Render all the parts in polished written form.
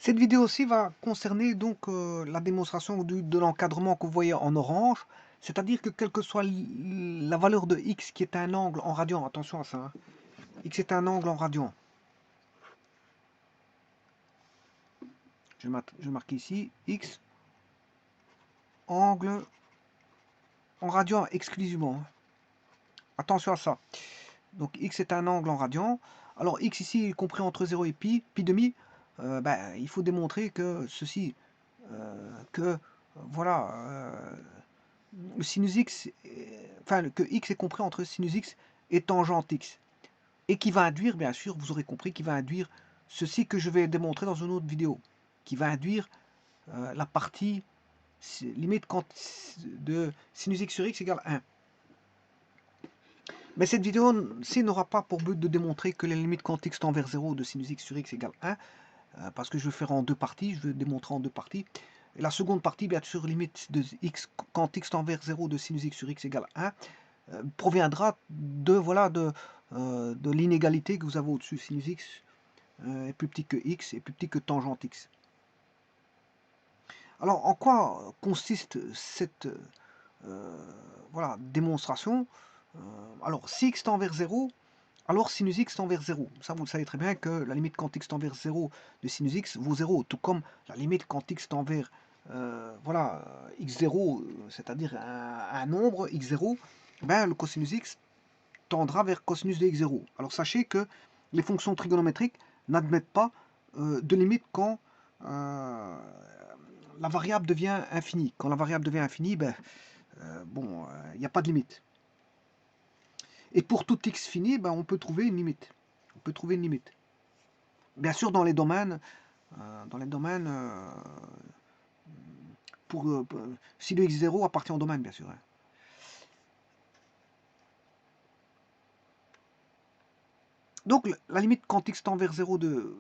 Cette vidéo aussi va concerner donc la démonstration de l'encadrement que vous voyez en orange, c'est-à-dire que quelle que soit la valeur de x qui est un angle en radian, attention à ça, hein, x est un angle en radian. Je vais marquer ici x angle en radian exclusivement, hein. Attention à ça. Donc x est un angle en radian. Alors x ici est compris entre 0 et pi, pi demi. Il faut démontrer que ceci, que voilà, le sinus x, enfin que x est compris entre sinus x et tangente x. Et qui va induire, bien sûr, vous aurez compris, qui va induire ceci que je vais démontrer dans une autre vidéo, qui va induire la partie limite de sinus x sur x égale 1. Mais cette vidéo-ci n'aura pas pour but de démontrer que la limite quand x tend vers 0 de sinus x sur x égale 1, parce que je vais faire en deux parties, je vais démontrer en deux parties. Et la seconde partie, bien sûr, limite de x quand x tend vers 0 de sinus x sur x égale 1, proviendra de, voilà, de l'inégalité que vous avez au-dessus. Sinus x est plus petit que x et plus petit que tangente x. Alors, en quoi consiste cette voilà, démonstration? Alors, si x tend vers 0, alors sinus x tend vers 0. Ça, vous le savez très bien que la limite quand x tend vers 0 de sinus x vaut 0, tout comme la limite quand x tend vers voilà, x0, c'est-à-dire un nombre x0, ben, le cosinus x tendra vers cosinus de x0. Alors sachez que les fonctions trigonométriques n'admettent pas de limite quand la variable devient infinie. Quand la variable devient infinie, ben, il n'y a pas de limite. Et pour tout x fini, ben, on peut trouver une limite. On peut trouver une limite. Bien sûr, dans les domaines, si le x0 appartient au domaine, bien sûr, hein. Donc, la limite quand x tend vers 0 de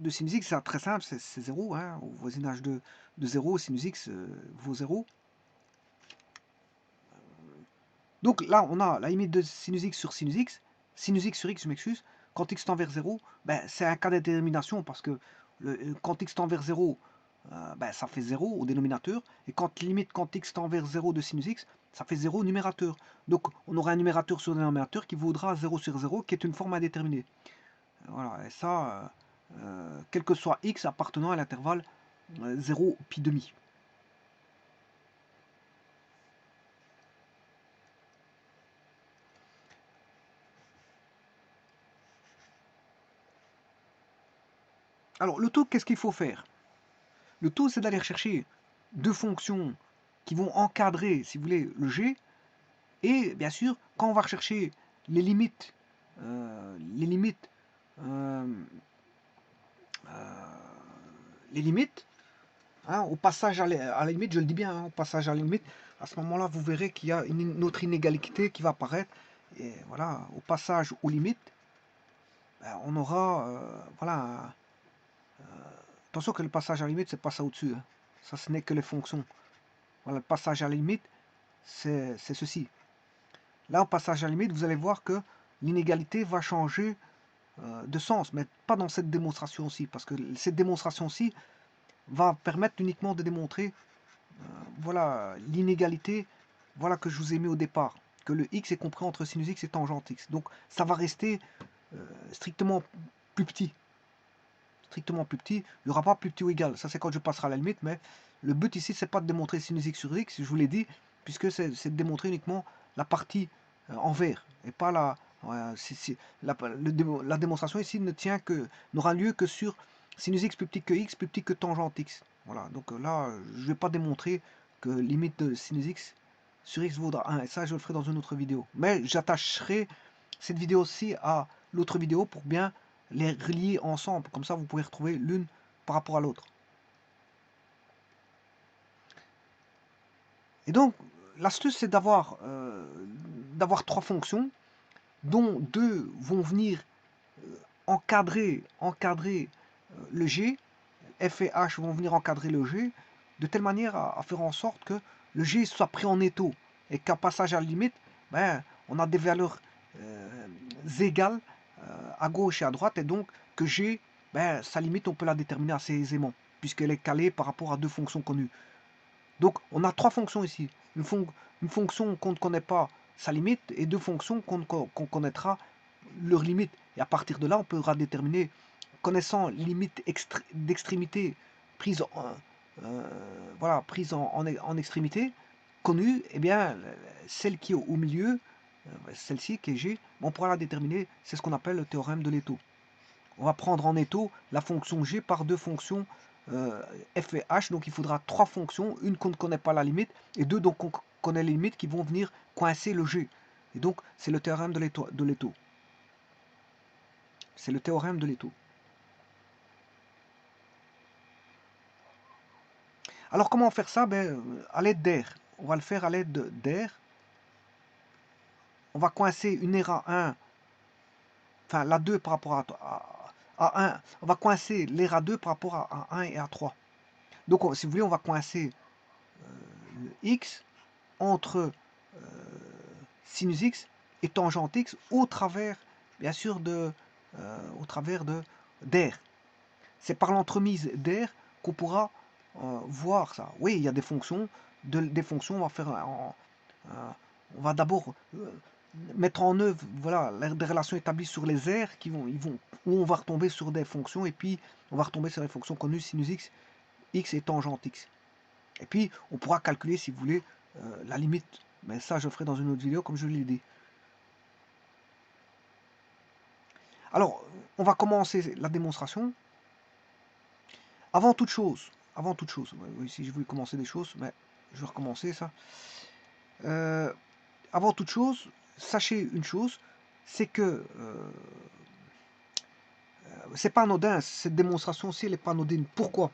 sinus x, c'est très simple, c'est 0, hein, au voisinage de 0, sinus x vaut 0. Donc là, on a la limite de sinus x sur sinus x sur x, je m'excuse, quand x tend vers 0, ben, c'est un cas de détermination parce que quand x tend vers 0, ça fait 0 au dénominateur, et limite quand x tend vers 0 de sinus x, ça fait 0 au numérateur. Donc on aura un numérateur sur le dénominateur qui vaudra 0 sur 0, qui est une forme indéterminée. Voilà, et ça, quel que soit x appartenant à l'intervalle 0 pi demi. Alors le tout, qu'est-ce qu'il faut faire? Le tout, c'est d'aller chercher deux fonctions qui vont encadrer, si vous voulez, le g. Et bien sûr, quand on va rechercher les limites, euh, les limites, euh, les limites, hein, au passage à la limite, je le dis bien, hein, au passage à la limite, à ce moment-là, vous verrez qu'il y a une autre inégalité qui va apparaître. Et voilà, au passage aux limites, ben, on aura, voilà, attention que le passage à la limite, c'est pas ça au-dessus, hein. Ça, ce n'est que les fonctions. Voilà, le passage à la limite, c'est ceci. Là, au passage à la limite, vous allez voir que l'inégalité va changer de sens, mais pas dans cette démonstration-ci, parce que cette démonstration-ci va permettre uniquement de démontrer voilà, l'inégalité voilà, que je vous ai mis au départ, que le x est compris entre sinus x et tangente x. Donc ça va rester strictement plus petit. Strictement plus petit. Il n'y aura pas plus petit ou égal. Ça, c'est quand je passerai à la limite, mais le but ici, c'est pas de démontrer sinus x sur x, je vous l'ai dit, puisque c'est de démontrer uniquement la partie en vert, et pas la démonstration ici n'aura lieu que sur sinus x plus petit que x plus petit que tangente x. Voilà, donc là, je ne vais pas démontrer que limite de sinus x sur x vaudra 1, et ça, je le ferai dans une autre vidéo. Mais j'attacherai cette vidéo-ci à l'autre vidéo pour bien les relier ensemble. Comme ça, vous pouvez retrouver l'une par rapport à l'autre. Et donc, l'astuce, c'est d'avoir trois fonctions, dont deux vont venir encadrer le G, F et H vont venir encadrer le G, de telle manière à faire en sorte que le G soit pris en étau, et qu'à passage à la limite, ben, on a des valeurs égales à gauche et à droite, et donc que G ben, sa limite, on peut la déterminer assez aisément, puisqu'elle est calée par rapport à deux fonctions connues. Donc, on a trois fonctions ici. Une fonction qu'on ne connaît pas sa limite, et deux fonctions qu'on connaîtra leur limite. Et à partir de là, on pourra déterminer, connaissant limite d'extrémité prise voilà, prise en extrémité, connue, eh bien, celle qui est au milieu, celle-ci qui est G, on pourra la déterminer, c'est ce qu'on appelle le théorème de l'étau. On va prendre en étau la fonction G par deux fonctions f et h, donc il faudra trois fonctions, une qu'on ne connaît pas la limite, et deux dont on connaît les limites qui vont venir coincer le G. Et donc, c'est le théorème de l'étau. C'est le théorème de l'étau. Alors, comment faire ça? Ben, à l'aide d'air. On va le faire à l'aide d'air. On va coincer une aire à 1, enfin la 2 par rapport à 1. On va coincer l'aire à 2 par rapport à 1 et à 3. Donc, si vous voulez, on va coincer le x entre sinus x et tangente x au travers, bien sûr, au travers d'air. C'est par l'entremise d'air qu'on pourra voir ça. Oui, il y a des fonctions, on va faire on va d'abord mettre en œuvre voilà, des relations établies sur les aires où on va retomber sur des fonctions et puis on va retomber sur les fonctions connues sinus x, x et tangente x. Et puis on pourra calculer si vous voulez la limite. Mais ça je ferai dans une autre vidéo comme je l'ai dit. Alors on va commencer la démonstration. Avant toute chose, si je voulais commencer des choses, mais je vais recommencer ça. Avant toute chose, sachez une chose, c'est que c'est pas anodin, cette démonstration-ci, elle n'est pas anodine. Pourquoi?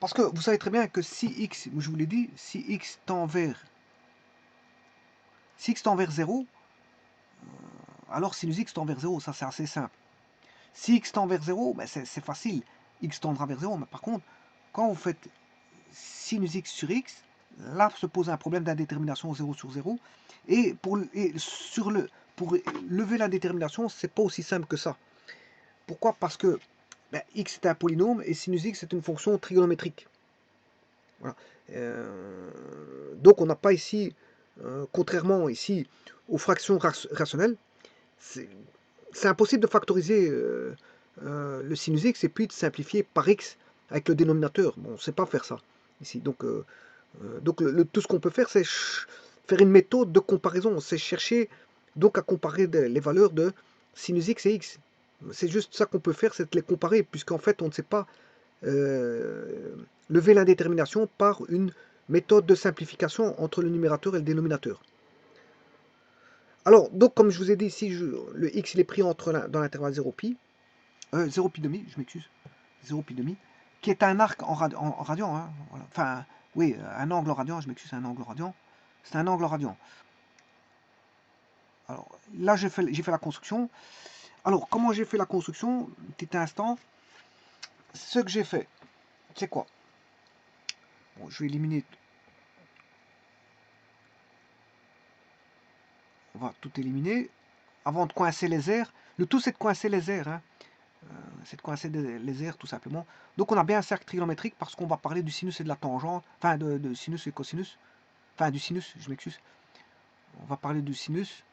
Parce que vous savez très bien que si x, je vous l'ai dit, si x tend vers 0, alors sinus x tend vers 0, ça c'est assez simple. Si x tend vers 0, ben c'est facile, x tendra vers 0, mais par contre, quand vous faites sinus x sur x, là se pose un problème d'indétermination 0 sur 0, et pour lever l'indétermination, c'est pas aussi simple que ça. Pourquoi? Parce que ben, x est un polynôme et sinus x est une fonction trigonométrique. Voilà. Donc on n'a pas ici, contrairement ici aux fractions rationnelles, c'est impossible de factoriser le sinus x et puis de simplifier par x avec le dénominateur. Bon, on ne sait pas faire ça ici. Donc tout ce qu'on peut faire, c'est faire une méthode de comparaison. C'est chercher donc à comparer les valeurs de sinus x et x. C'est juste ça qu'on peut faire, c'est de les comparer, puisqu'en fait on ne sait pas lever l'indétermination par une méthode de simplification entre le numérateur et le dénominateur. Alors, donc, comme je vous ai dit ici, le x il est pris dans l'intervalle 0 pi, 0 pi demi, je m'excuse, 0 pi demi, qui est un arc en radian, hein, voilà. Enfin, oui, un angle en radian, je m'excuse, c'est un angle radian, c'est un angle radian. Alors, là, j'ai fait la construction. Alors, comment j'ai fait la construction? Petit instant. Ce que j'ai fait, c'est quoi? Bon, je vais éliminer. On va tout éliminer. Avant de coincer les airs. Le tout, c'est de coincer les airs. Hein. C'est de coincer les airs, tout simplement. Donc, on a bien un cercle trigonométrique parce qu'on va parler du sinus et de la tangente. Enfin, de sinus et cosinus. Enfin, du sinus, je m'excuse. On va parler du sinus.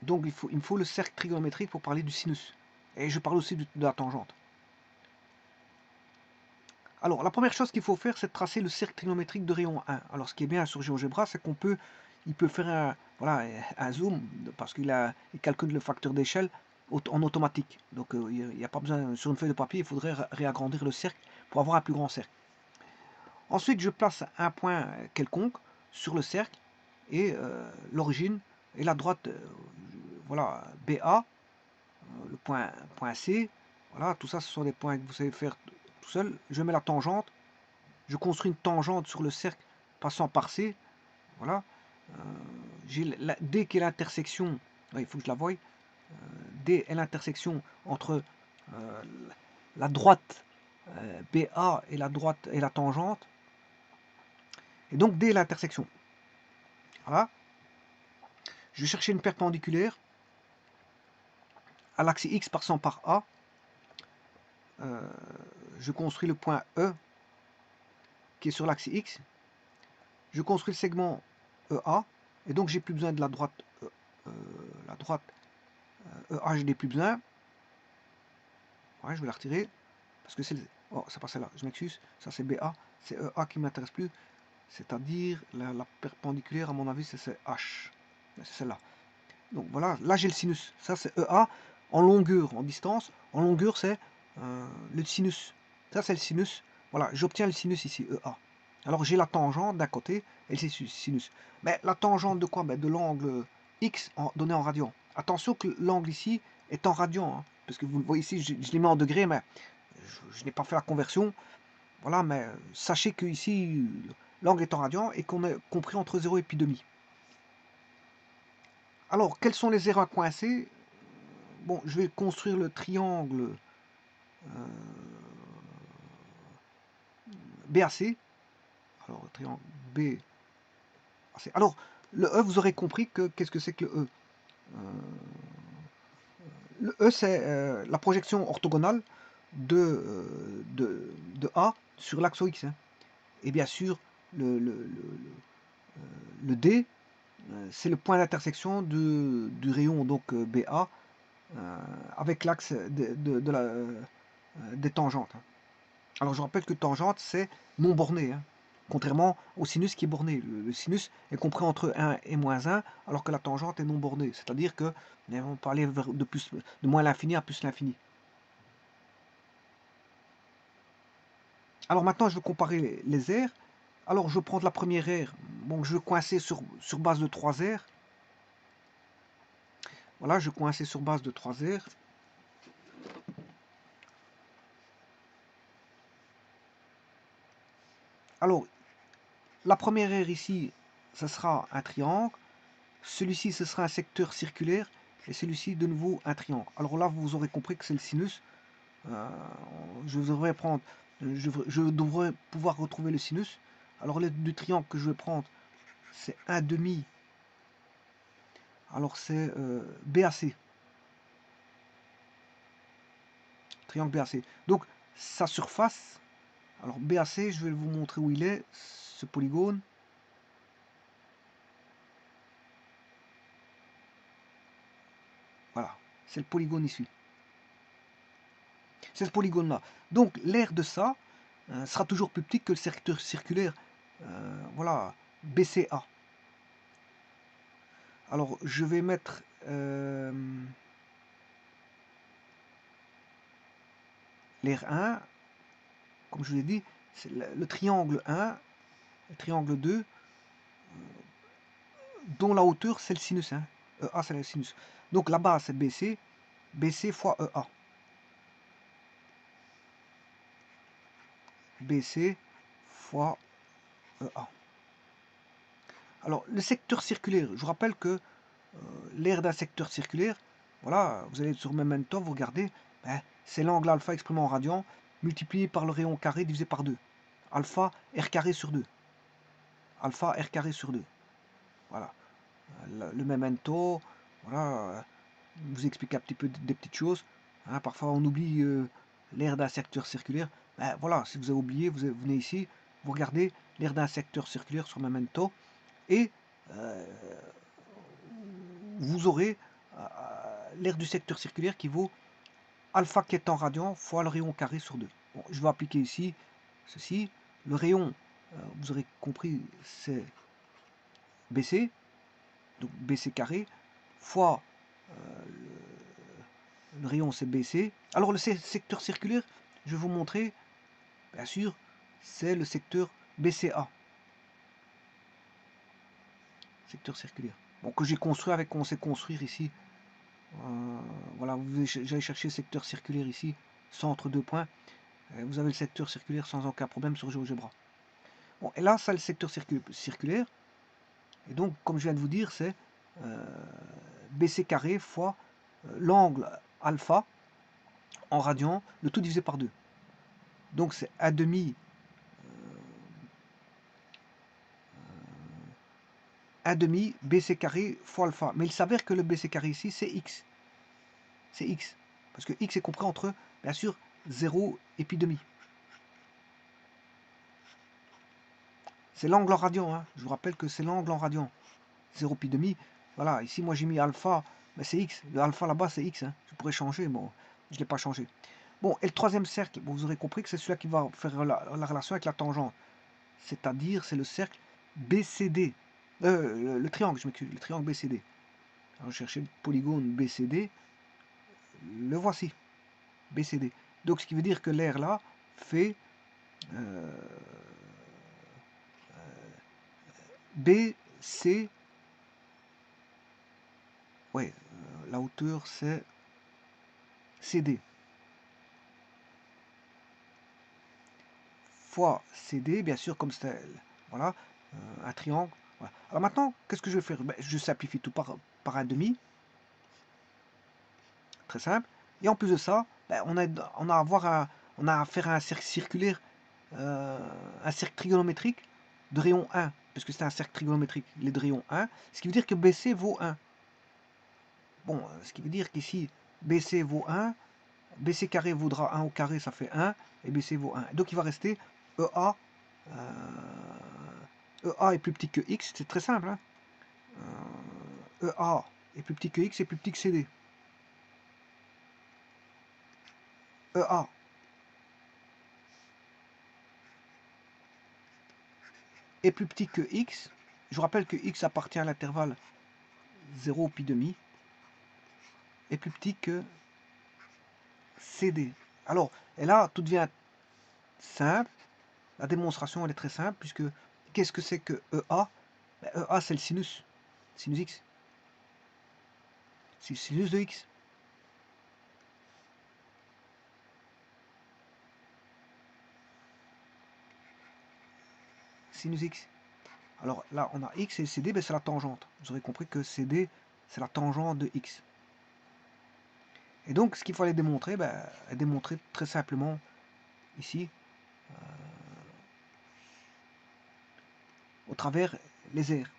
Donc, il me faut le cercle trigonométrique pour parler du sinus. Et je parle aussi de la tangente. Alors, la première chose qu'il faut faire, c'est de tracer le cercle trigonométrique de rayon 1. Alors, ce qui est bien sur GeoGebra, c'est il peut faire un zoom, parce qu'il calcule le facteur d'échelle en automatique. Donc, il n'y a pas besoin, sur une feuille de papier, il faudrait réagrandir le cercle pour avoir un plus grand cercle. Ensuite, je place un point quelconque sur le cercle, et l'origine et la droite, voilà, BA, le point C, voilà, tout ça, ce sont des points que vous savez faire tout seul. Je mets la tangente, je construis une tangente sur le cercle passant par C, voilà. J'ai D qui est l'intersection, il faut que je la voie, D est l'intersection entre la droite BA et la droite et la tangente, et donc D est l'intersection. Voilà. Je vais chercher une perpendiculaire. à l'axe X passant par A, je construis le point E qui est sur l'axe X, je construis le segment EA, et donc j'ai plus besoin de la droite, EA, je n'ai plus besoin. Ouais, je vais la retirer, parce que c'est... Oh, c'est pas celle-là, je m'excuse, ça c'est BA, c'est EA qui m'intéresse plus, c'est-à-dire la perpendiculaire, à mon avis, c'est H, c'est celle-là. Donc voilà, là j'ai le sinus, ça c'est EA, en longueur, en distance, en longueur c'est le sinus, ça c'est le sinus, voilà, j'obtiens le sinus ici, EA. Alors j'ai la tangente d'un côté et le sinus. Mais la tangente de quoi? De l'angle X donné en radian. Attention que l'angle ici est en radian, hein, parce que vous le voyez ici, je l'ai mis en degrés, mais je n'ai pas fait la conversion. Voilà, mais sachez que ici l'angle est en radian et qu'on est compris entre 0 et pi demi. Alors, quelles sont les erreurs à coincer? Bon, je vais construire le triangle BAC. Alors, le triangle BAC. Alors, le E, vous aurez compris que qu'est-ce que c'est que le E? Le E, c'est la projection orthogonale de A sur l'axe X. Hein. Et bien sûr, le D, c'est le point d'intersection du rayon donc BA avec l'axe des tangentes. Hein. Alors je rappelle que tangente, c'est non borné, hein, contrairement au sinus qui est borné. Le sinus est compris entre 1 et moins 1, alors que la tangente est non bornée. C'est-à-dire que on peut aller de moins l'infini à plus l'infini. Alors maintenant, je vais comparer les aires. Alors je vais prendre la première aire, donc je vais coincer sur base de 3 aires. Voilà, je vais coincer sur base de 3 aires. Alors, la première aire ici, ce sera un triangle. Celui-ci, ce sera un secteur circulaire. Et celui-ci, de nouveau, un triangle. Alors là, vous aurez compris que c'est le sinus. Je devrais prendre, je devrais pouvoir retrouver le sinus. Alors, du triangle que je vais prendre, c'est 1 demi. Alors, c'est BAC. Triangle BAC. Donc, sa surface. Alors, BAC, je vais vous montrer où il est, ce polygone. Voilà, c'est le polygone ici. C'est ce polygone-là. Donc l'aire de ça sera toujours plus petit que le secteur circulaire. Voilà, BCA. Alors je vais mettre l'aire 1, comme je vous l'ai dit, c'est le triangle 1, le triangle 2, dont la hauteur c'est le sinus. Hein. EA c'est le sinus. Donc la base c'est BC, BC fois EA. BC fois EA. Alors, le secteur circulaire, je vous rappelle que l'aire d'un secteur circulaire, voilà, vous allez sur Memento, vous regardez, ben, c'est l'angle alpha exprimé en radian, multiplié par le rayon carré divisé par 2. Alpha R carré sur 2. Alpha R carré sur 2. Voilà. Le Memento, voilà, vous explique un petit peu des petites choses. Hein, parfois, on oublie l'aire d'un secteur circulaire. Ben, voilà, si vous avez oublié, vous venez ici, vous regardez l'aire d'un secteur circulaire sur Memento, et vous aurez l'aire du secteur circulaire qui vaut alpha qui est en radian fois le rayon carré sur 2. Bon, je vais appliquer ici ceci. Le rayon, vous aurez compris, c'est BC, donc BC carré, fois le rayon c'est BC. Alors le secteur circulaire, je vais vous montrer, bien sûr, c'est le secteur BCA. Secteur circulaire. Bon, que j'ai construit avec, qu'on sait construire ici. Voilà, j'allais chercher le secteur circulaire ici, centre 2 points. Vous avez le secteur circulaire sans aucun problème sur GeoGebra. Bon, et là, ça le secteur circulaire. Et donc, comme je viens de vous dire, c'est BC carré fois l'angle alpha en radian, le tout divisé par 2. Donc c'est 1 demi 1 demi BC carré fois alpha. Mais il s'avère que le BC carré ici, c'est X. c'est x. Parce que x est compris entre, bien sûr, 0 et pi demi. C'est l'angle en radian, hein. Je vous rappelle que c'est l'angle en radian. 0 pi demi. Voilà, ici, moi, j'ai mis alpha, mais c'est x. Le alpha là-bas, c'est x. Hein. Je pourrais changer, bon, je ne l'ai pas changé. Bon, et le troisième cercle, bon, vous aurez compris que c'est celui-là qui va faire la relation avec la tangente. C'est-à-dire, c'est le cercle BCD. Le triangle, je m'excuse, le triangle BCD. Alors, je cherchais le polygone BCD. Le voici. BCD. Donc, ce qui veut dire que l'air là fait BC. Ouais, la hauteur c'est CD. Fois CD, bien sûr, comme c'est voilà, un triangle. Voilà. Alors maintenant, qu'est-ce que je vais faire? Ben, je simplifie tout par un demi. Très simple. Et en plus de ça, ben, on a à faire un cercle circulaire, un cercle trigonométrique de rayon 1, puisque c'est un cercle trigonométrique, il est de rayon 1, ce qui veut dire que BC vaut 1. Bon, ce qui veut dire qu'ici, BC vaut 1, BC carré vaudra 1 au carré, ça fait 1, et BC vaut 1. Donc il va rester EA. EA est plus petit que X, c'est très simple. Hein. EA est plus petit que X et plus petit que CD. EA est plus petit que X. Je vous rappelle que X appartient à l'intervalle 0 pi demi. Est plus petit que CD. Alors, et là, tout devient simple. La démonstration, elle est très simple, puisque qu'est-ce que c'est que EA? Ben, EA, c'est le sinus. Sinus X. C'est le sinus de X. Sinus X. Alors là, on a X et CD, ben, c'est la tangente. Vous aurez compris que CD, c'est la tangente de X. Et donc, ce qu'il fallait démontrer, ben, démontrer très simplement ici, au travers les airs.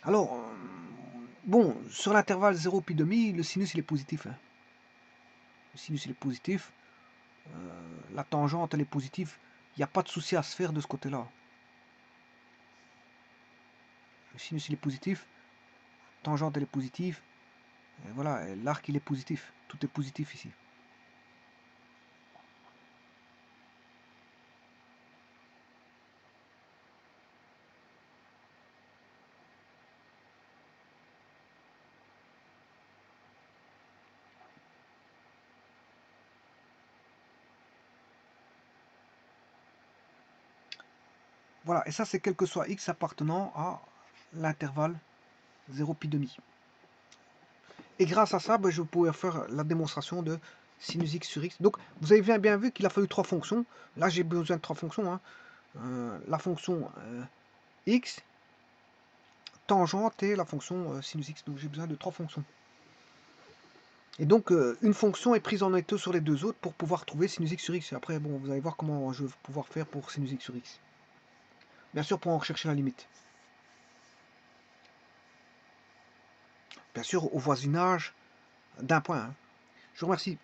Alors, bon, sur l'intervalle 0 pi demi, le sinus il est positif. Hein. Le sinus il est positif. La tangente elle est positive. Il n'y a pas de souci à se faire de ce côté-là. Le sinus il est positif. Tangente elle est positive. Et voilà, l'arc il est positif. Tout est positif ici. Voilà, et ça c'est quel que soit x appartenant à l'intervalle 0 pi demi. Et grâce à ça, ben, je pouvais faire la démonstration de sinus x sur x. Donc vous avez bien vu qu'il a fallu trois fonctions. Là j'ai besoin de trois fonctions. Hein. La fonction x, tangente et la fonction sinus x. Donc j'ai besoin de trois fonctions. Et donc une fonction est prise en étau sur les deux autres pour pouvoir trouver sinus x sur x. Et après, bon, vous allez voir comment je vais pouvoir faire pour sinus x sur x. Bien sûr, pour en rechercher la limite. Bien sûr, au voisinage d'un point. Hein. Je vous remercie.